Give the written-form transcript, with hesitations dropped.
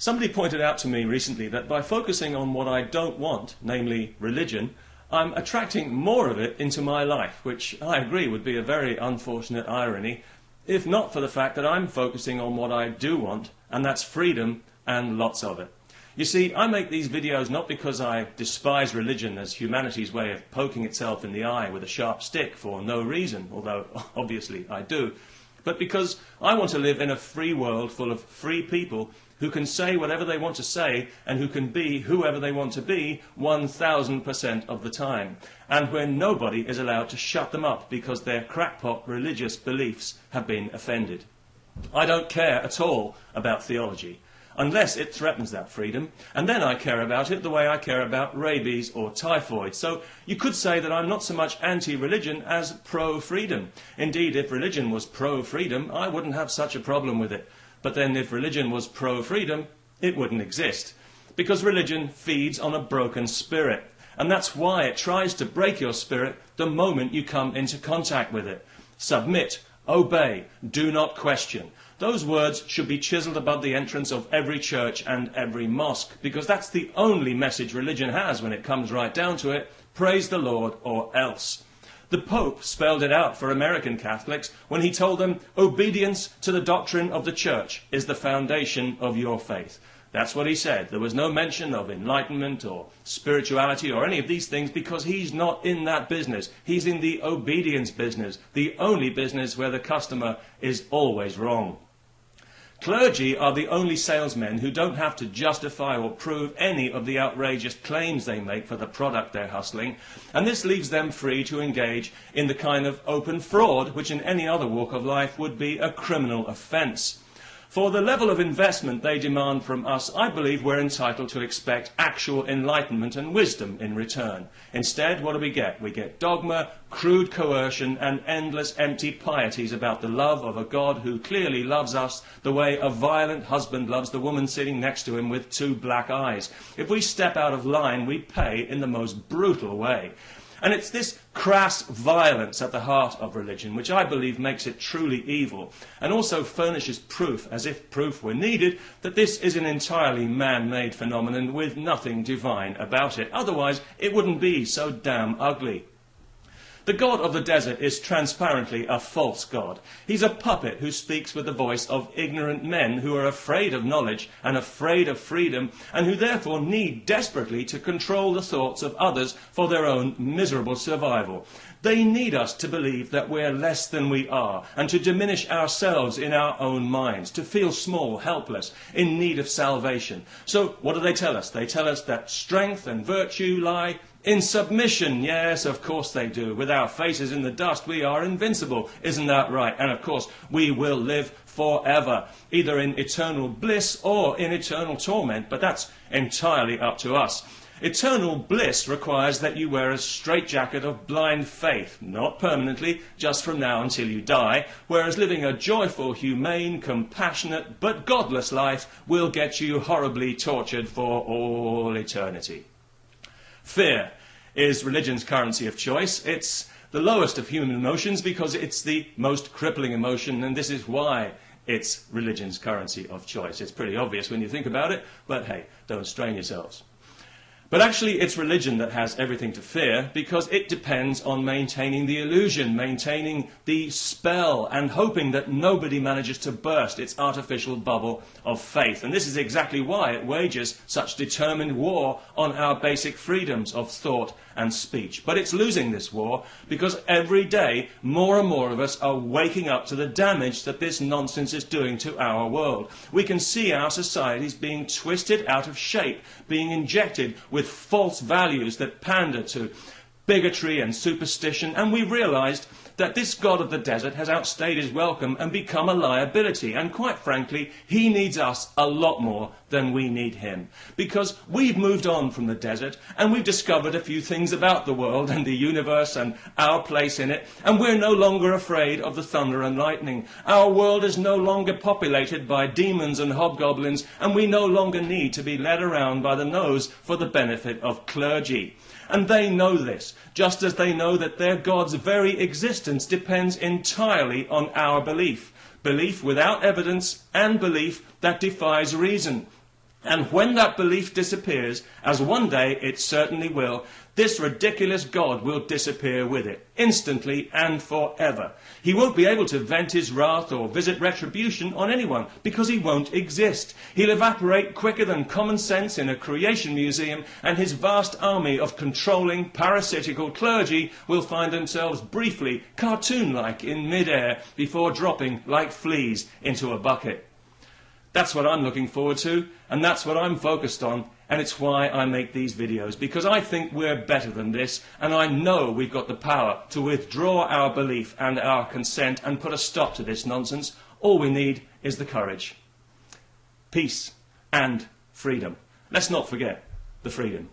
Somebody pointed out to me recently that by focusing on what I don't want, namely religion, I'm attracting more of it into my life, which I agree would be a very unfortunate irony, if not for the fact that I'm focusing on what I do want, and that's freedom and lots of it. You see, I make these videos not because I despise religion as humanity's way of poking itself in the eye with a sharp stick for no reason, although obviously I do, but because I want to live in a free world full of free people who can say whatever they want to say and who can be whoever they want to be 1000% of the time, and where nobody is allowed to shut them up because their crackpot religious beliefs have been offended. I don't care at all about theology, unless it threatens that freedom, and then I care about it the way I care about rabies or typhoid. So you could say that I'm not so much anti-religion as pro-freedom. Indeed, if religion was pro-freedom, I wouldn't have such a problem with it. But then if religion was pro-freedom, it wouldn't exist. Because religion feeds on a broken spirit. And that's why it tries to break your spirit the moment you come into contact with it. Submit, obey, do not question. Those words should be chiseled above the entrance of every church and every mosque, because that's the only message religion has when it comes right down to it. Praise the Lord or else. The Pope spelled it out for American Catholics when he told them obedience to the doctrine of the Church is the foundation of your faith. That's what he said. There was no mention of enlightenment or spirituality or any of these things because he's not in that business. He's in the obedience business, the only business where the customer is always wrong. Clergy are the only salesmen who don't have to justify or prove any of the outrageous claims they make for the product they're hustling, and this leaves them free to engage in the kind of open fraud which in any other walk of life would be a criminal offence. For the level of investment they demand from us, I believe we're entitled to expect actual enlightenment and wisdom in return. Instead, what do we get? We get dogma, crude coercion, and endless empty pieties about the love of a God who clearly loves us the way a violent husband loves the woman sitting next to him with two black eyes. If we step out of line, we pay in the most brutal way. And it's this crass violence at the heart of religion which I believe makes it truly evil, and also furnishes proof, as if proof were needed, that this is an entirely man-made phenomenon with nothing divine about it. Otherwise, it wouldn't be so damn ugly. The God of the desert is transparently a false God. He's a puppet who speaks with the voice of ignorant men who are afraid of knowledge and afraid of freedom, and who therefore need desperately to control the thoughts of others for their own miserable survival. They need us to believe that we're less than we are, and to diminish ourselves in our own minds, to feel small, helpless, in need of salvation. So what do they tell us? They tell us that strength and virtue lie in submission. Yes, of course they do. With our faces in the dust, we are invincible. Isn't that right? And of course, we will live forever, either in eternal bliss or in eternal torment, but that's entirely up to us. Eternal bliss requires that you wear a straitjacket of blind faith, not permanently, just from now until you die, whereas living a joyful, humane, compassionate, but godless life will get you horribly tortured for all eternity. Fear is religion's currency of choice. It's the lowest of human emotions because it's the most crippling emotion, and this is why it's religion's currency of choice. It's pretty obvious when you think about it, but hey, don't strain yourselves. But actually, it's religion that has everything to fear because it depends on maintaining the illusion, maintaining the spell, and hoping that nobody manages to burst its artificial bubble of faith. And this is exactly why it wages such determined war on our basic freedoms of thought and speech. But it's losing this war because every day more and more of us are waking up to the damage that this nonsense is doing to our world. We can see our societies being twisted out of shape, being injected with false values that pander to bigotry and superstition, and we realized that this God of the desert has outstayed his welcome and become a liability, and quite frankly, he needs us a lot more than we need him, because we've moved on from the desert and we've discovered a few things about the world and the universe and our place in it, and we're no longer afraid of the thunder and lightning. Our world is no longer populated by demons and hobgoblins, and we no longer need to be led around by the nose for the benefit of clergy. And they know this, just as they know that their God's very existence depends entirely on our belief. Belief without evidence and belief that defies reason. And when that belief disappears, as one day it certainly will, this ridiculous God will disappear with it, instantly and forever. He won't be able to vent his wrath or visit retribution on anyone, because he won't exist. He'll evaporate quicker than common sense in a creation museum, and his vast army of controlling, parasitical clergy will find themselves briefly, cartoon-like, in mid-air before dropping like fleas into a bucket. That's what I'm looking forward to, and that's what I'm focused on, and it's why I make these videos, because I think we're better than this, and I know we've got the power to withdraw our belief and our consent and put a stop to this nonsense. All we need is the courage. Peace and freedom. Let's not forget the freedom.